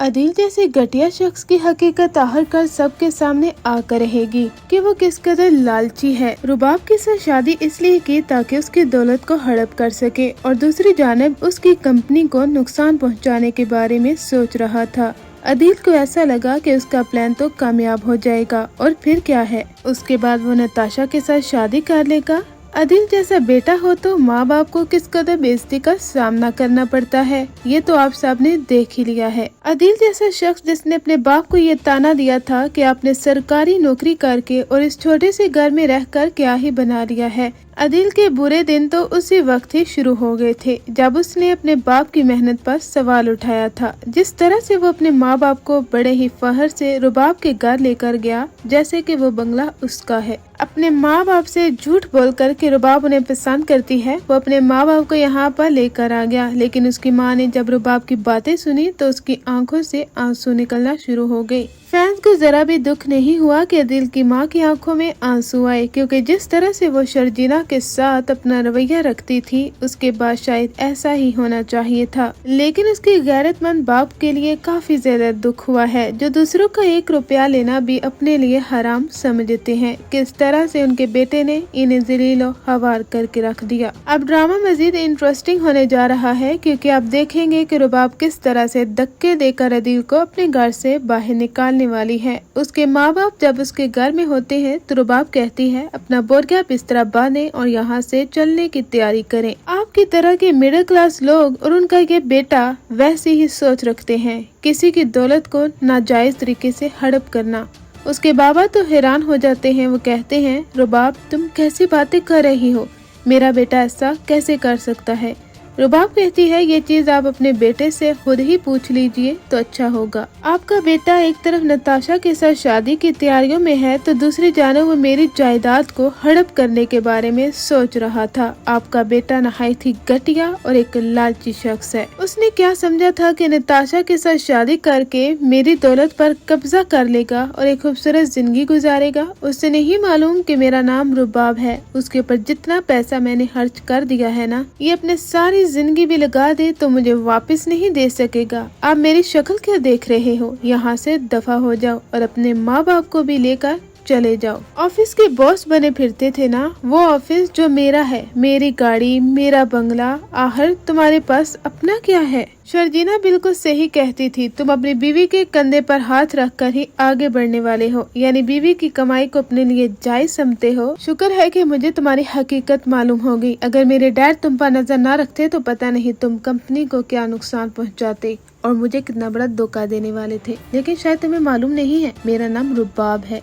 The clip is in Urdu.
عدیل جیسے گھٹیا شخص کی حقیقت آخرکار سب کے سامنے آ کر رہے گی کہ وہ کس قدر لالچی ہے۔ رباب کے ساتھ شادی اس لیے کی تاکہ اس کی دولت کو ہڑپ کر سکے اور دوسری جانب اس کی کمپنی کو نقصان پہنچانے کے بارے میں سوچ رہا تھا۔ عدیل کو ایسا لگا کہ اس کا پلان تو کامیاب ہو جائے گا اور پھر کیا ہے، اس کے بعد وہ نتاشا کے ساتھ شادی کر لے گا۔ عدیل جیسا بیٹا ہو تو ماں باپ کو کس قدر بے عزتی کا سامنا کرنا پڑتا ہے، یہ تو آپ سب نے دیکھ ہی لیا ہے۔ عدیل جیسا شخص جس نے اپنے باپ کو یہ تانا دیا تھا کہ آپ نے سرکاری نوکری کر کے اور اس چھوٹے سے گھر میں رہ کر کیا ہی بنا لیا ہے۔ عدیل کے برے دن تو اسی وقت ہی شروع ہو گئے تھے جب اس نے اپنے باپ کی محنت پر سوال اٹھایا تھا۔ جس طرح سے وہ اپنے ماں باپ کو بڑے ہی فخر سے رباب کے گھر لے کر گیا جیسے کہ وہ بنگلہ اس کا ہے۔ اپنے ماں باپ سے جھوٹ بول کر کہ رباب انہیں پسند کرتی ہے، وہ اپنے ماں باپ کو یہاں پر لے کر آ گیا، لیکن اس کی ماں نے جب رباب کی باتیں سنی تو اس کی آنکھوں سے آنسو نکلنا شروع ہو گئے۔ فینس کو ذرا بھی دکھ نہیں ہوا کہ عدیل کی ماں کی آنکھوں میں آنسو آئے، کیونکہ جس طرح سے وہ شرجینا کے ساتھ اپنا رویہ رکھتی تھی اس کے بعد شاید ایسا ہی ہونا چاہیے تھا، لیکن اس کی غیرت مند باپ کے لیے کافی زیادہ دکھ ہوا ہے، جو دوسروں کا 1 روپیہ لینا بھی اپنے لیے حرام سمجھتے ہیں۔ کس طرح سے ان کے بیٹے نے انہیں ذلیل و خوار کر کے رکھ دیا۔ اب ڈرامہ مزید انٹرسٹنگ ہونے جا رہا ہے، کیونکہ آپ دیکھیں گے کہ رباب کس طرح سے دھکے دے کر عدیل کو اپنے گھر سے باہر نکالنے والی ہے۔ اس کے ماں باپ جب اس کے گھر میں ہوتے ہیں تو رباب کہتی ہے اپنا بورگیا بستر باندھیں اور یہاں سے چلنے کی تیاری کریں۔ آپ کی طرح کے مڈل کلاس لوگ اور ان کا یہ بیٹا ویسی ہی سوچ رکھتے ہیں، کسی کی دولت کو ناجائز طریقے سے ہڑپ کرنا۔ اس کے بابا تو حیران ہو جاتے ہیں، وہ کہتے ہیں رباب تم کیسی باتیں کر رہی ہو، میرا بیٹا ایسا کیسے کر سکتا ہے۔ رباب کہتی ہے یہ چیز آپ اپنے بیٹے سے خود ہی پوچھ لیجئے تو اچھا ہوگا۔ آپ کا بیٹا ایک طرف نتاشا کے ساتھ شادی کی تیاریوں میں ہے تو دوسری جانب وہ میری جائیداد کو ہڑپ کرنے کے بارے میں سوچ رہا تھا۔ آپ کا بیٹا نہایت ہی گھٹیا اور ایک لالچی شخص ہے۔ اس نے کیا سمجھا تھا کہ نتاشا کے ساتھ شادی کر کے میری دولت پر قبضہ کر لے گا اور ایک خوبصورت زندگی گزارے گا۔ اسے نہیں معلوم کہ میرا نام رباب ہے، اس کے اوپر جتنا پیسہ میں نے خرچ کر دیا ہے نا، یہ اپنے ساری زندگی بھی لگا دے تو مجھے واپس نہیں دے سکے گا۔ آپ میری شکل کیا دیکھ رہے ہو، یہاں سے دفع ہو جاؤ اور اپنے ماں باپ کو بھی لے کر چلے جاؤ۔ آفس کے باس بنے پھرتے تھے نا، وہ آفس جو میرا ہے، میری گاڑی، میرا بنگلہ، آخر تمہارے پاس اپنا کیا ہے؟ شرجینا بالکل صحیح کہتی تھی، تم اپنی بیوی کے کندھے پر ہاتھ رکھ کر ہی آگے بڑھنے والے ہو، یعنی بیوی کی کمائی کو اپنے لیے جائز سمجھتے ہو۔ شکر ہے کہ مجھے تمہاری حقیقت معلوم ہو گئی، اگر میرے ڈیڈ تم پر نظر نہ رکھتے تو پتہ نہیں تم کمپنی کو کیا نقصان پہنچاتے اور مجھے کتنا بڑا دھوکہ دینے والے تھے، لیکن شاید تمہیں معلوم نہیں ہے میرا نام رباب ہے۔